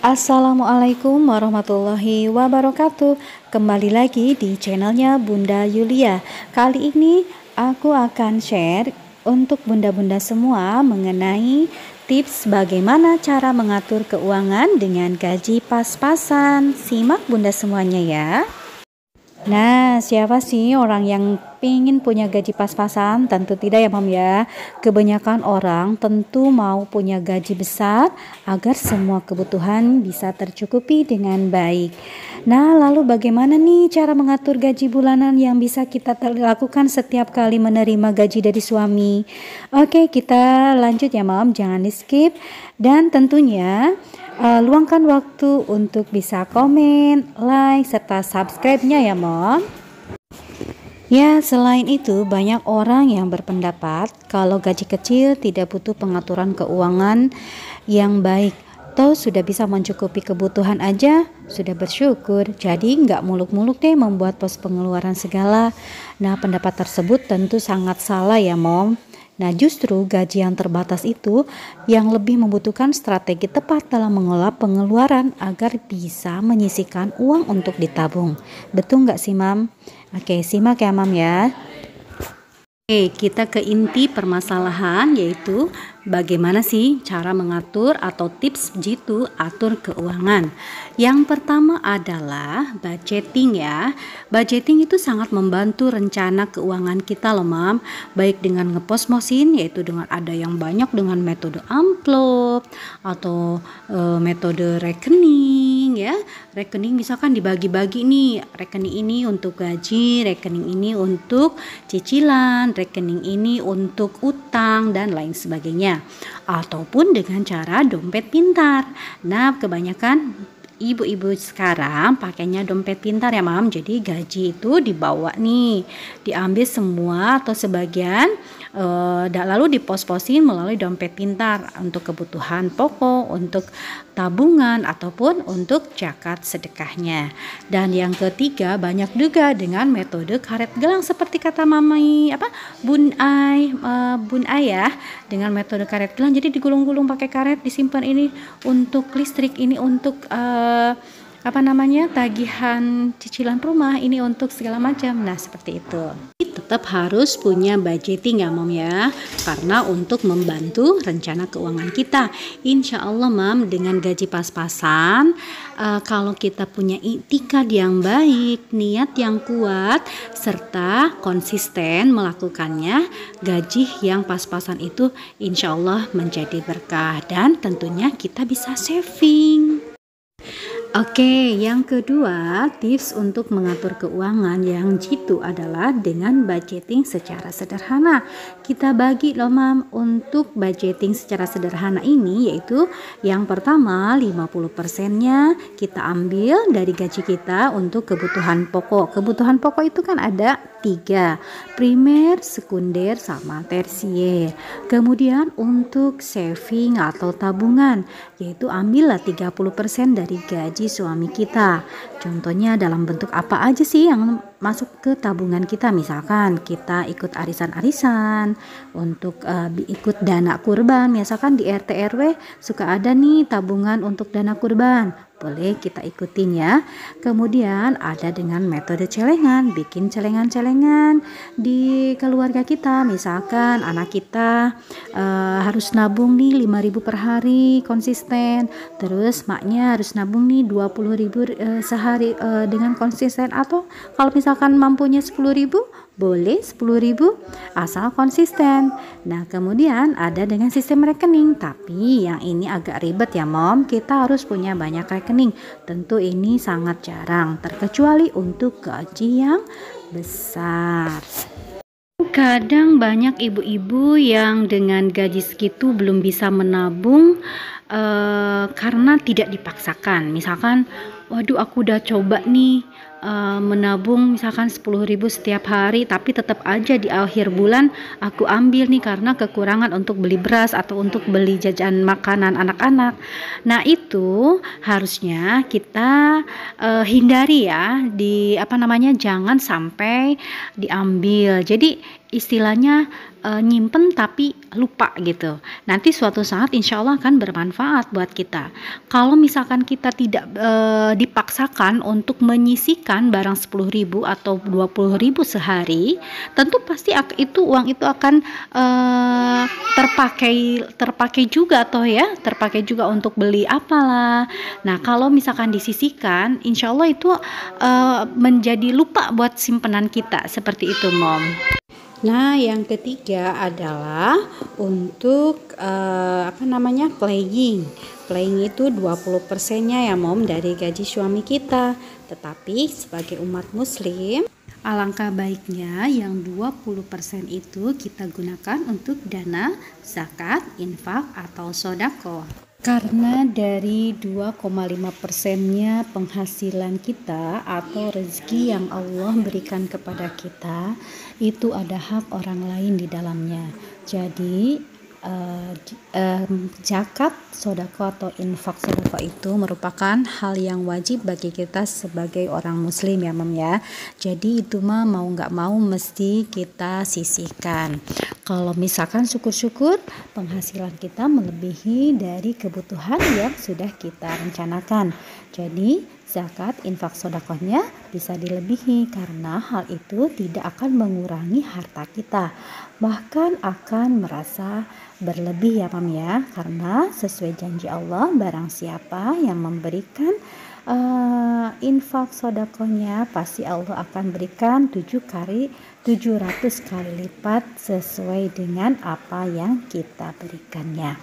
Assalamualaikum warahmatullahi wabarakatuh. Kembali lagi di channelnya Bunda Yulia. Kali ini aku akan share untuk bunda-bunda semua mengenai tips bagaimana cara mengatur keuangan dengan gaji pas-pasan. Simak bunda semuanya ya. Nah, siapa sih orang yang pengen punya gaji pas-pasan? Tentu tidak ya Mam ya. Kebanyakan orang tentu mau punya gaji besar agar semua kebutuhan bisa tercukupi dengan baik. Nah, lalu bagaimana nih cara mengatur gaji bulanan yang bisa kita lakukan setiap kali menerima gaji dari suami? Oke, kita lanjut ya Mam, jangan di skip. Dan tentunya luangkan waktu untuk bisa komen, like, serta subscribe-nya ya Mom. Ya, selain itu banyak orang yang berpendapat kalau gaji kecil tidak butuh pengaturan keuangan yang baik. Toh sudah bisa mencukupi kebutuhan aja, sudah bersyukur. Jadi nggak muluk-muluk deh membuat pos pengeluaran segala. Nah, pendapat tersebut tentu sangat salah ya Mom. Nah, justru gaji yang terbatas itu yang lebih membutuhkan strategi tepat dalam mengelola pengeluaran agar bisa menyisihkan uang untuk ditabung. Betul nggak sih, Mam? Oke, simak ya, Mam ya. Oke, kita ke inti permasalahan, yaitu bagaimana sih cara mengatur atau tips jitu atur keuangan. Yang pertama adalah budgeting ya. Budgeting itu sangat membantu rencana keuangan kita loh Mam. Baik dengan ngepos-posin, yaitu dengan ada yang banyak dengan metode amplop atau metode rekening ya. Rekening misalkan dibagi-bagi nih, rekening ini untuk gaji, rekening ini untuk cicilan, rekening ini untuk utang dan lain sebagainya. Ataupun dengan cara dompet pintar. Nah, kebanyakan ibu-ibu sekarang pakainya dompet pintar ya Mam. Jadi gaji itu dibawa nih, diambil semua atau sebagian lalu dipos-posin melalui dompet pintar untuk kebutuhan pokok, untuk tabungan ataupun untuk zakat sedekahnya. Dan yang ketiga banyak juga dengan metode karet gelang seperti kata Mami Bun Ai ya, dengan metode karet gelang. Jadi digulung-gulung pakai karet, disimpan ini untuk listrik, ini untuk tagihan cicilan rumah, ini untuk segala macam. Nah, seperti itu. Tetap harus punya budgeting ya Mom ya, karena untuk membantu rencana keuangan kita. Insya Allah Mam, dengan gaji pas-pasan, kalau kita punya itikad yang baik, niat yang kuat, serta konsisten melakukannya, gaji yang pas-pasan itu insya Allah menjadi berkah dan tentunya kita bisa saving. Oke, yang kedua tips untuk mengatur keuangan yang jitu adalah dengan budgeting secara sederhana. Kita bagi loh Mam untuk budgeting secara sederhana ini, yaitu yang pertama 50%-nya kita ambil dari gaji kita untuk kebutuhan pokok. Kebutuhan pokok itu kan ada 3, primer, sekunder, sama tersier. Kemudian untuk saving atau tabungan, yaitu ambillah 30% dari gaji suami kita. Contohnya dalam bentuk apa aja sih yang masuk ke tabungan kita? Misalkan kita ikut arisan-arisan, untuk ikut dana kurban, misalkan di RT RW suka ada nih tabungan untuk dana kurban, boleh kita ikutin ya. Kemudian ada dengan metode celengan, bikin celengan-celengan di keluarga kita. Misalkan anak kita harus nabung nih 5.000 per hari konsisten, terus maknya harus nabung nih 20.000 sehari dengan konsisten, atau kalau misalkan mampunya 10.000 boleh 10.000 asal konsisten. Nah, kemudian ada dengan sistem rekening, tapi yang ini agak ribet ya Mom. Kita harus punya banyak rekening. Tentu ini sangat jarang, terkecuali untuk gaji yang besar. Kadang banyak ibu-ibu yang dengan gaji segitu belum bisa menabung karena tidak dipaksakan. Misalkan, waduh aku udah coba nih menabung misalkan 10.000 setiap hari, tapi tetap aja di akhir bulan aku ambil nih karena kekurangan untuk beli beras atau untuk beli jajan makanan anak-anak. Nah, itu harusnya kita hindari ya, jangan sampai diambil. Jadi istilahnya nyimpen tapi lupa gitu. Nanti suatu saat insya Allah akan bermanfaat buat kita. Kalau misalkan kita tidak dipaksakan untuk menyisihkan barang 10.000 atau 20.000 sehari, tentu pasti uang itu akan terpakai juga terpakai juga untuk beli apalah. Nah, kalau misalkan disisihkan, insya Allah itu menjadi lupa buat simpenan kita, seperti itu, Mom. Nah, yang ketiga adalah untuk playing. Playing itu 20%-nya ya, Mom, dari gaji suami kita. Tetapi sebagai umat muslim, alangkah baiknya yang 20% itu kita gunakan untuk dana zakat, infak, atau sodako. Karena dari 2,5%-nya penghasilan kita atau rezeki yang Allah berikan kepada kita, itu ada hak orang lain di dalamnya. Jadi zakat, sodako atau infak sodako itu merupakan hal yang wajib bagi kita sebagai orang muslim ya, Mom ya. Jadi itu mah mau nggak mau mesti kita sisihkan. Kalau misalkan syukur-syukur penghasilan kita melebihi dari kebutuhan yang sudah kita rencanakan. Jadi zakat, infak, sodakohnya bisa dilebihi karena hal itu tidak akan mengurangi harta kita, bahkan akan merasa berlebih ya, Mam ya, karena sesuai janji Allah, barang siapa yang memberikan infak sodakohnya, pasti Allah akan berikan 700 kali lipat sesuai dengan apa yang kita berikannya.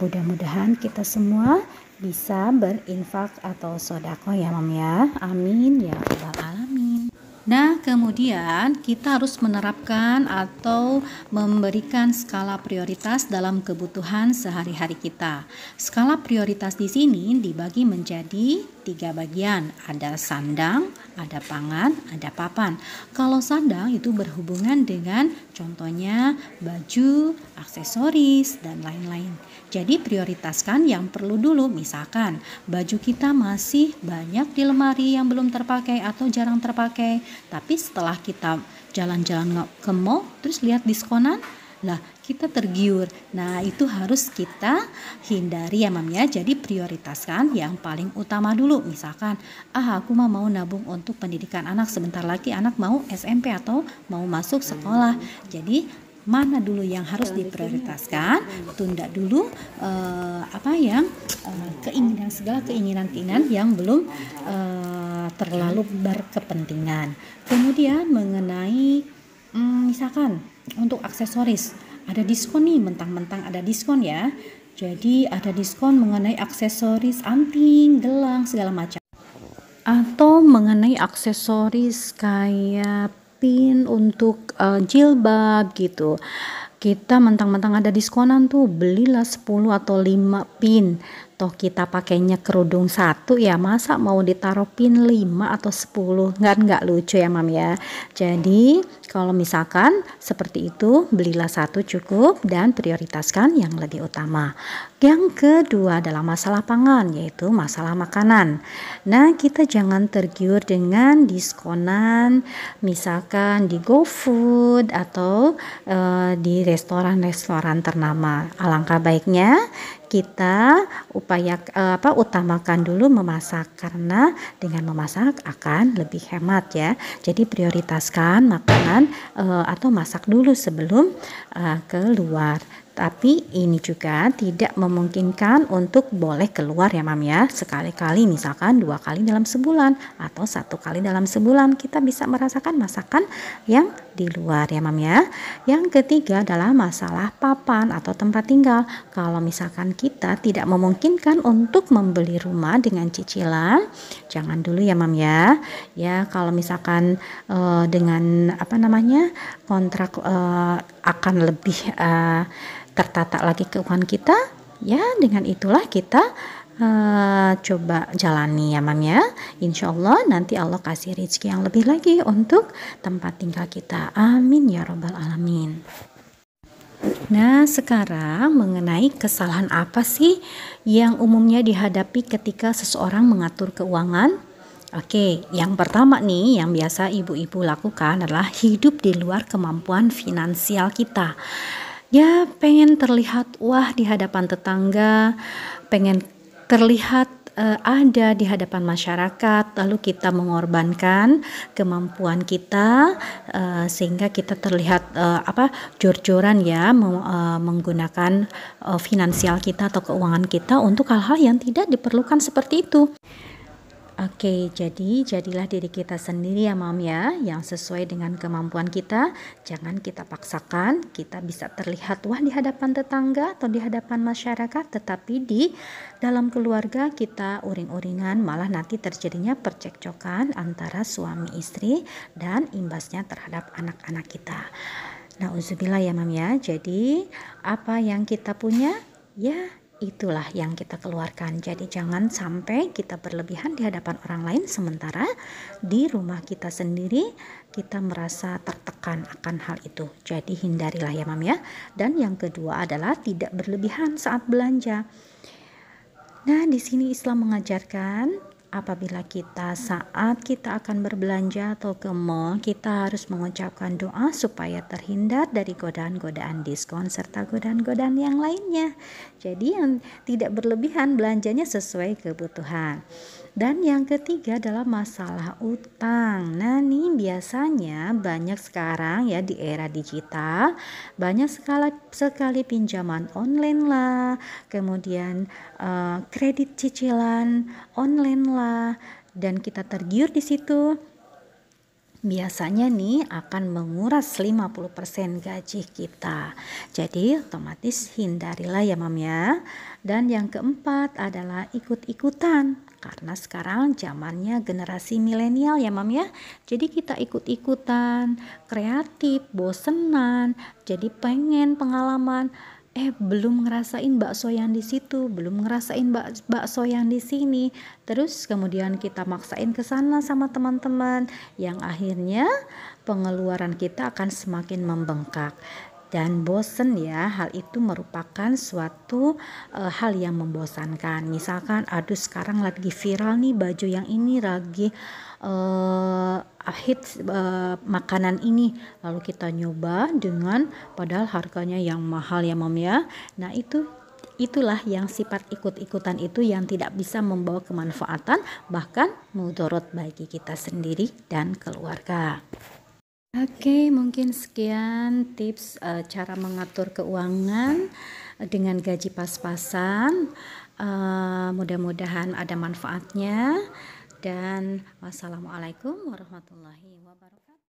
Mudah-mudahan kita semua bisa berinfak atau sodako ya, Mam ya. Amin ya rabbal alamin. Nah, kemudian kita harus menerapkan atau memberikan skala prioritas dalam kebutuhan sehari-hari kita. Skala prioritas di sini dibagi menjadi 3 bagian. Ada sandang, ada pangan, ada papan. Kalau sandang itu berhubungan dengan contohnya baju, aksesoris, dan lain-lain. Jadi prioritaskan yang perlu dulu. Misalkan baju kita masih banyak di lemari yang belum terpakai atau jarang terpakai, tapi setelah kita jalan-jalan ke mall terus lihat diskonan, lah kita tergiur. Nah, itu harus kita hindari ya, Mam ya. Jadi prioritaskan yang paling utama dulu. Misalkan aku mau nabung untuk pendidikan anak, sebentar lagi anak mau SMP atau mau masuk sekolah. Jadi mana dulu yang harus diprioritaskan, tunda dulu segala keinginan yang belum terlalu berkepentingan. Kemudian mengenai misalkan untuk aksesoris, ada diskon nih, mentang-mentang ada diskon ya. Jadi ada diskon mengenai aksesoris anting, gelang, segala macam. Atau mengenai aksesoris kayak pin untuk jilbab gitu. Kita mentang-mentang ada diskonan tuh, belilah 10 atau 5 pin. Toh kita pakainya kerudung 1 ya, masa mau ditaruh pin 5 atau 10? Nggak lucu ya, Mam ya. Jadi kalau misalkan seperti itu, belilah 1 cukup dan prioritaskan yang lebih utama. Yang kedua adalah masalah pangan, yaitu masalah makanan. Nah, kita jangan tergiur dengan diskonan, misalkan di GoFood atau di restoran-restoran ternama. Alangkah baiknya kita utamakan dulu memasak, karena dengan memasak akan lebih hemat ya. Jadi prioritaskan makanan atau masak dulu sebelum keluar. Tapi ini juga tidak memungkinkan untuk boleh keluar ya, Mam ya. Sekali-kali, misalkan 2 kali dalam sebulan atau 1 kali dalam sebulan kita bisa merasakan masakan yang di luar ya, Mam ya. Yang ketiga adalah masalah papan atau tempat tinggal. Kalau misalkan kita tidak memungkinkan untuk membeli rumah dengan cicilan, jangan dulu ya, Mam ya. Ya, kalau misalkan dengan kontrak akan lebih tertata lagi keuangan kita, ya dengan itulah kita coba jalani ya, Mam ya. Insya Allah nanti Allah kasih rezeki yang lebih lagi untuk tempat tinggal kita. Amin ya rabbal alamin. Nah, sekarang mengenai kesalahan apa sih yang umumnya dihadapi ketika seseorang mengatur keuangan? Oke, yang pertama nih yang biasa ibu-ibu lakukan adalah hidup di luar kemampuan finansial kita. Ya, pengen terlihat wah di hadapan tetangga, pengen terlihat ada di hadapan masyarakat, lalu kita mengorbankan kemampuan kita sehingga kita terlihat jor-joran ya menggunakan finansial kita atau keuangan kita untuk hal-hal yang tidak diperlukan seperti itu. Oke, jadi jadilah diri kita sendiri ya Mam ya, yang sesuai dengan kemampuan kita. Jangan kita paksakan, kita bisa terlihat wah di hadapan tetangga atau di hadapan masyarakat, tetapi di dalam keluarga kita uring-uringan, malah nanti terjadinya percekcokan antara suami istri dan imbasnya terhadap anak-anak kita. Nauzubillah ya Mam ya. Jadi apa yang kita punya ya itulah yang kita keluarkan. Jadi jangan sampai kita berlebihan di hadapan orang lain sementara di rumah kita sendiri kita merasa tertekan akan hal itu. Jadi hindarilah ya Mam ya. Dan yang kedua adalah tidak berlebihan saat belanja. Nah, di sini Islam mengajarkan apabila saat kita akan berbelanja atau ke mall, kita harus mengucapkan doa supaya terhindar dari godaan-godaan diskon serta godaan-godaan yang lainnya. Jadi yang tidak berlebihan, belanjanya sesuai kebutuhan. Dan yang ketiga adalah masalah utang. Nah, nih biasanya banyak sekarang ya di era digital, banyak sekali pinjaman online lah, kemudian kredit cicilan online lah, dan kita tergiur di situ. Biasanya nih akan menguras 50% gaji kita. Jadi otomatis hindarilah ya Mam ya. Dan yang keempat adalah ikut-ikutan. Karena sekarang zamannya generasi milenial ya Mam ya. Jadi kita ikut-ikutan, kreatif, bosenan, jadi pengen pengalaman. Belum ngerasain bakso yang di situ, belum ngerasain bakso yang di sini. Terus kemudian kita maksain ke sana sama teman-teman, yang akhirnya pengeluaran kita akan semakin membengkak. Dan bosen ya, hal itu merupakan suatu hal yang membosankan. Misalkan sekarang lagi viral nih baju yang ini, lagi hits makanan ini, lalu kita nyoba dengan padahal harganya yang mahal ya Mam ya. Nah itulah yang sifat ikut-ikutan itu yang tidak bisa membawa kemanfaatan, bahkan mudarat bagi kita sendiri dan keluarga. Oke, mungkin sekian tips cara mengatur keuangan dengan gaji pas-pasan. Mudah-mudahan ada manfaatnya. Dan wassalamualaikum warahmatullahi wabarakatuh.